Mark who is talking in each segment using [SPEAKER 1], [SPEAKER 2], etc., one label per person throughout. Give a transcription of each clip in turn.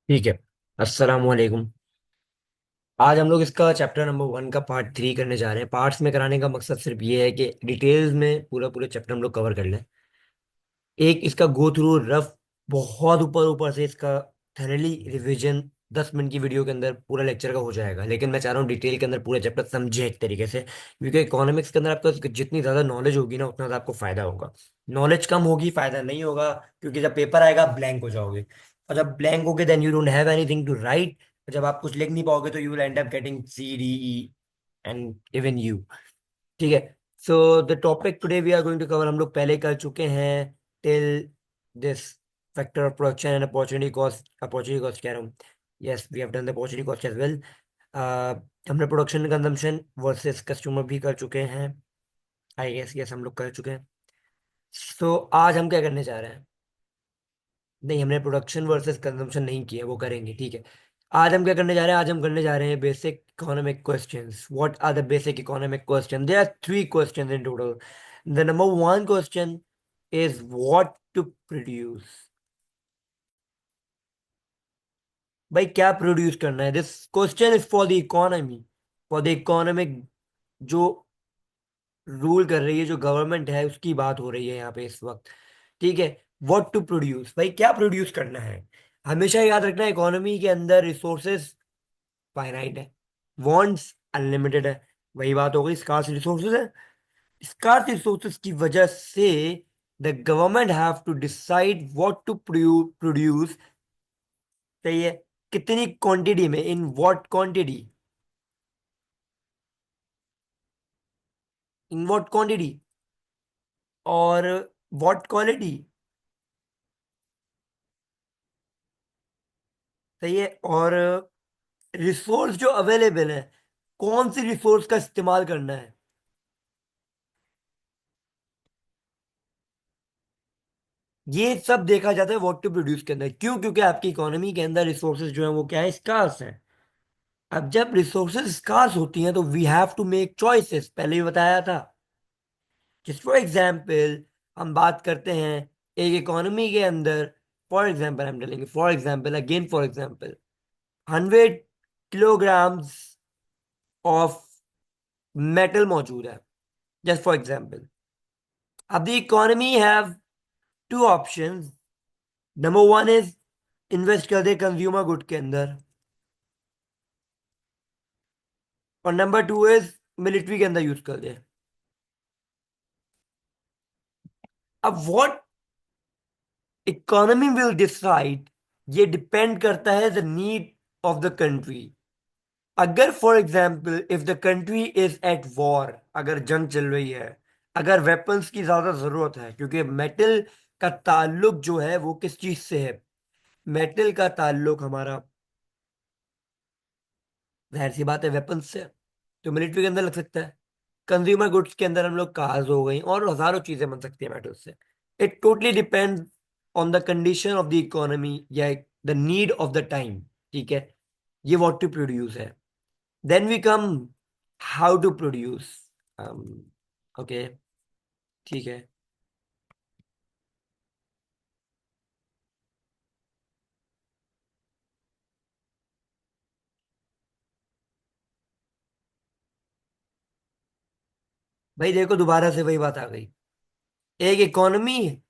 [SPEAKER 1] ठीक है। अस्सलाम वालेकुम। आज हम लोग इसका चैप्टर नंबर 1 का पार्ट 3 करने जा रहे हैं। पार्ट्स में कराने का मकसद सिर्फ ये है कि डिटेल्स में पूरा पूरे चैप्टर हम लोग कवर कर लें। एक इसका गो थ्रू रफ, बहुत ऊपर ऊपर से इसका थरली रिवीजन 10 मिनट की वीडियो के अंदर पूरा लेक्चर का हो जाएगा, लेकिन मैं चाह रहा हूँ डिटेल के अंदर पूरा चैप्टर समझे एक तरीके से, क्योंकि इकोनॉमिक्स के अंदर आपका जितनी ज़्यादा नॉलेज होगी ना उतना ज़्यादा आपको फायदा होगा। नॉलेज कम होगी फायदा नहीं होगा, क्योंकि जब पेपर आएगा ब्लैंक हो जाओगे, और जब ब्लैंक होगे then you don't have anything to write. जब आप कुछ लिख नहीं पाओगे तो you will end up getting C, D, E and even you. ठीक है। So the topic today we are going to cover हम लोग पहले कर चुके हैं till this factor of production and opportunity cost. Opportunity cost कह रहा हूँ, yes we have done the opportunity cost as well. हमने प्रोडक्शन कंजम्पशन वर्सेस कस्टमर भी कर चुके हैं, आई गेस यस हम लोग कर चुके हैं। सो आज हम क्या करने जा रहे हैं? नहीं, हमने प्रोडक्शन वर्सेस कंजम्पशन नहीं किया, वो करेंगे, ठीक है। आज हम क्या करने जा रहे हैं? आज हम करने जा रहे हैं basic economic questions. What are the basic economic question? There are 3 questions in total. The number 1 question is what to produce. भाई क्या प्रोड्यूस करना है? This question is for the economy, for the economic. जो rule कर रही है, जो government है, उसकी बात हो रही है यहाँ पे इस वक्त। ठीक है। व्हाट टू प्रोड्यूस, भाई क्या प्रोड्यूस करना है? हमेशा याद रखना है इकोनॉमी के अंदर रिसोर्सेज फाइनाइट है, वांट्स अनलिमिटेड है। वही बात हो गई, स्कार्स रिसोर्सेज है। स्कार्स रिसोर्सेज की वजह से the government have to decide what to produce. सही है। कितनी क्वांटिटी में, in what quantity, in what quantity, और व्हाट क्वालिटी। सही है। और रिसोर्स जो अवेलेबल है, कौन सी रिसोर्स का इस्तेमाल करना है, ये सब देखा जाता है व्हाट टू प्रोड्यूस के अंदर। क्यों? क्योंकि आपकी इकोनॉमी के अंदर रिसोर्सेज जो है वो क्या है, स्कार्स हैं। अब जब रिसोर्सेज स्कार्स होती हैं तो we have to make choices, पहले भी बताया था। जस्ट फॉर एग्जाम्पल, हम बात करते हैं एक इकोनॉमी के अंदर। फॉर एग्जाम्पल हम डालेंगे, for example, again for example, 100 kilograms of metal मौजूद है, जस्ट फॉर एग्जाम्पल। अब the economy have two options. Number 1 is invest कर दे कंज्यूमर गुड के अंदर, और नंबर 2 इज मिलिट्री के अंदर यूज कर दे। अब व्हाट इकोनॉमी विल डिसाइड, ये डिपेंड करता है the need of the country. अगर for example if the country is at war, अगर जंग चल रही है, अगर वेपन्स की ज्यादा जरूरत है, क्योंकि मेटल का ताल्लुक जो है वो किस चीज से है? मेटल का ताल्लुक हमारा, जाहिर सी बात है, वेपन्स से। तो मिलिट्री के अंदर लग सकता है। कंज्यूमर गुड्स के अंदर हम लोग कार्स हो गई और हजारों चीजें बन सकती है मेटल से। It totally depends on the condition of the economy या the need of the time. ठीक है। ये व्हाट टू प्रोड्यूस है। Then we come how to produce. Okay, ठीक है। भाई देखो, दोबारा से वही बात आ गई। एक इकोनॉमी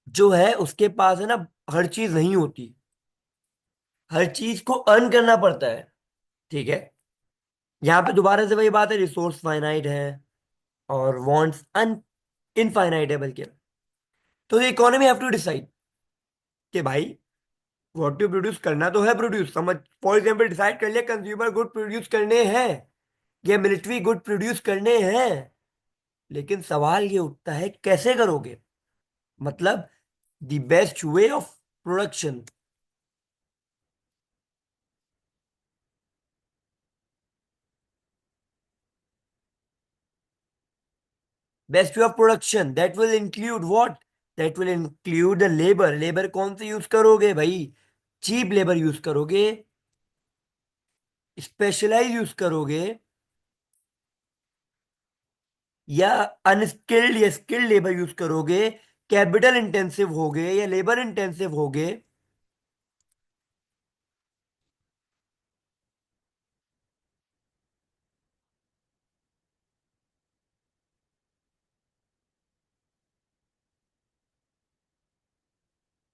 [SPEAKER 1] जो है उसके पास है ना, हर चीज नहीं होती, हर चीज को अर्न करना पड़ता है। ठीक है। यहाँ पे दोबारा से वही बात है, रिसोर्स फाइनाइट है और वांट्स अन इनफाइनाइट है बल्कि। तो इकोनॉमी हैव टू डिसाइड कि भाई व्हाट टू प्रोड्यूस करना तो है, प्रोड्यूस समझ। फॉर एग्जांपल डिसाइड कर लिया कंज्यूमर गुड प्रोड्यूस करने हैं या मिलिट्री गुड प्रोड्यूस करने हैं, लेकिन सवाल ये उठता है कैसे करोगे? मतलब the best way of production. Best way of production that will include what? That will include the labour. Labour कौन सी यूज करोगे भाई? चीप लेबर यूज करोगे, स्पेशलाइज यूज करोगे, या अनस्किल्ड या स्किल्ड लेबर यूज करोगे? कैपिटल इंटेंसिव होगे या लेबर इंटेंसिव होगे?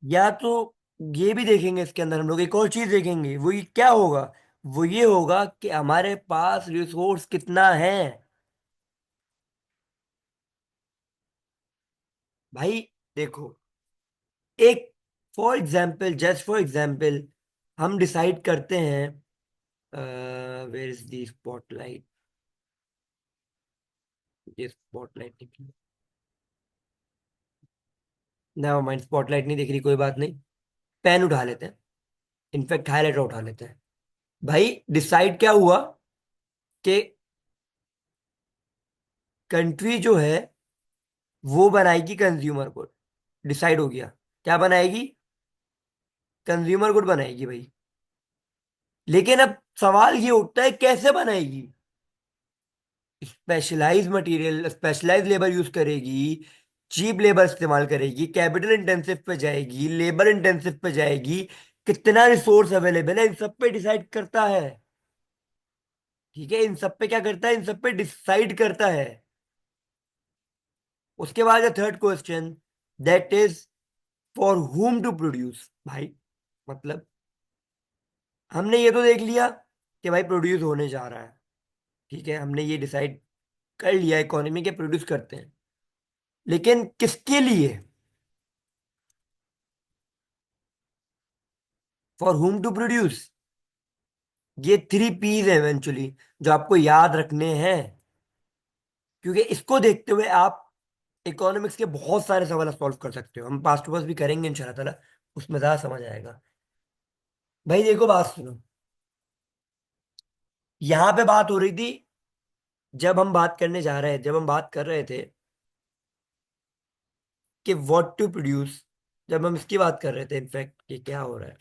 [SPEAKER 1] या तो ये भी देखेंगे इसके अंदर, हम लोग एक और चीज देखेंगे, वो ये क्या होगा, वो ये होगा कि हमारे पास रिसोर्स कितना है। भाई देखो, एक for example, just for example, हम डिसाइड करते हैं, वेयर इज दी स्पॉटलाइट, ये स्पॉटलाइट निकली, ना माइंड, स्पॉटलाइट नहीं दिख रही, कोई बात नहीं। पेन उठा लेते हैं, इनफैक्ट हाईलाइटर उठा लेते हैं। भाई डिसाइड क्या हुआ कि कंट्री जो है वो बनाएगी कंज्यूमर गुड, डिसाइड हो गया। क्या बनाएगी? कंज्यूमर गुड बनाएगी भाई। लेकिन अब सवाल ये उठता है कैसे बनाएगी? Specialise material, specialise labour use करेगी, चीप लेबर इस्तेमाल करेगी, कैपिटल इंटेंसिव पे जाएगी, लेबर इंटेंसिव पे जाएगी, कितना रिसोर्स अवेलेबल है, इन सब पे डिसाइड करता है। ठीक है, इन सब पे क्या करता है, इन सब पे डिसाइड करता है। उसके बाद है third question, that is for whom to produce. भाई मतलब हमने ये तो देख लिया कि भाई प्रोड्यूस होने जा रहा है, ठीक है, हमने ये डिसाइड कर लिया इकोनॉमी के प्रोड्यूस करते हैं, लेकिन किसके लिए? For whom to produce. ये थ्री पीज है इवेंचुअली, जो आपको याद रखने हैं, क्योंकि इसको देखते हुए आप इकोनॉमिक्स के बहुत सारे सवाल सॉल्व कर सकते हो। हम पास्ट टू पास्ट भी करेंगे इंशाल्लाह ताला, उसमें ज्यादा समझ आएगा। भाई देखो, बात सुनो, यहां पे बात हो रही थी, जब हम बात कर रहे थे कि व्हाट टू प्रोड्यूस, जब हम इसकी बात कर रहे थे इनफैक्ट कि क्या हो रहा है,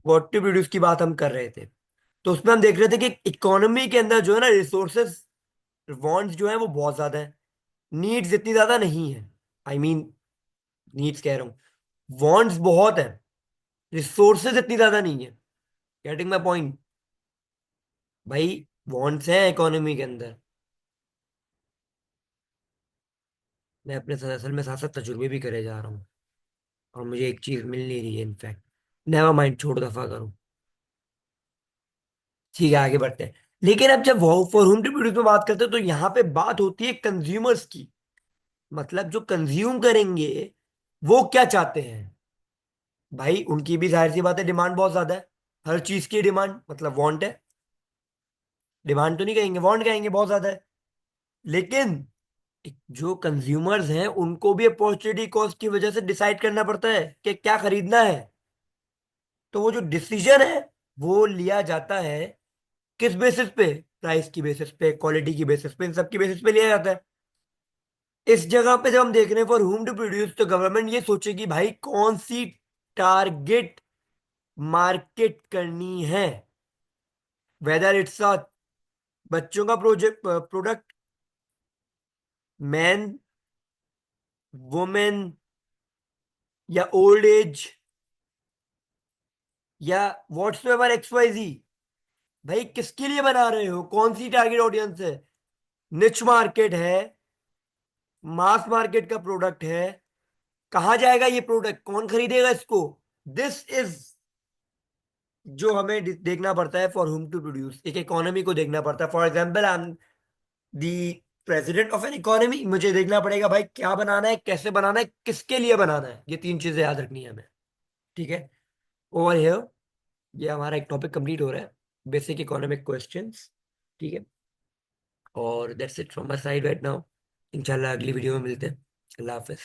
[SPEAKER 1] व्हाट टू प्रोड्यूस की बात हम कर रहे थे, तो उसमें हम देख रहे थे कि इकोनॉमी के अंदर जो है ना, रिसोर्सेस, वांट्स जो है वो बहुत ज्यादा है, नीड्स इतनी ज्यादा नहीं है। आई मीन, नीड्स कह रहा हूँ, वांट्स बहुत है, रिसोर्सेज इतनी ज्यादा नहीं है। Getting my point? भाई वांट्स है इकोनॉमी के अंदर। मैं अपने असल में साथ साथ तजुर्बे भी करे जा रहा हूँ, और मुझे एक चीज मिल नहीं रही है इनफैक्ट। नेवर माइंड, छोड़, दफा करो। ठीक है, आगे बढ़ते हैं। लेकिन अब जब फॉर होम टू प्रोड्यूस में बात करते हैं, तो यहाँ पे बात होती है कंज्यूमर्स की। मतलब जो कंज्यूम करेंगे वो क्या चाहते हैं? भाई उनकी भी जाहिर सी बात है, डिमांड बहुत ज्यादा है, हर चीज की डिमांड, मतलब वांट है। डिमांड तो नहीं कहेंगे, वांट कहेंगे, बहुत ज्यादा है। लेकिन जो कंज्यूमर्स हैं उनको भी अपॉर्चुनिटी कॉस्ट की वजह से डिसाइड करना पड़ता है कि क्या खरीदना है। तो वो जो डिसीजन है वो लिया जाता है किस बेसिस पे? प्राइस की बेसिस पे, क्वालिटी की बेसिस पे, इन सब की बेसिस पे लिया जाता है। इस जगह पे जब हम देख रहे हैं फॉर whom टू प्रोड्यूस, तो गवर्नमेंट ये सोचेगी भाई कौन सी टारगेट मार्केट करनी है, वेदर इट्स अ बच्चों का प्रोडक्ट, मैन, वुमेन, या ओल्ड एज, या व्हाट्स एवर एक्स वाई जी। भाई किसके लिए बना रहे हो, कौन सी टारगेट ऑडियंस है? निच मार्केट है, मास मार्केट का प्रोडक्ट है, कहाँ जाएगा ये प्रोडक्ट, कौन खरीदेगा इसको? दिस इज जो हमें देखना पड़ता है फॉर whom टू प्रोड्यूस। एक इकोनॉमी को देखना पड़ता है। For example, I am the president of an economy, मुझे देखना पड़ेगा भाई क्या बनाना है, कैसे बनाना है, किसके लिए बनाना है, ये तीन चीजें याद रखनी है हमें। ठीक है, ओवर हियर, ये हमारा एक टॉपिक कंप्लीट हो रहा है, बेसिक इकोनॉमिक क्वेश्चंस। ठीक है, और that's it from my side right now. इंशाल्लाह अगली वीडियो में मिलते हैं। अल्लाह हाफिज।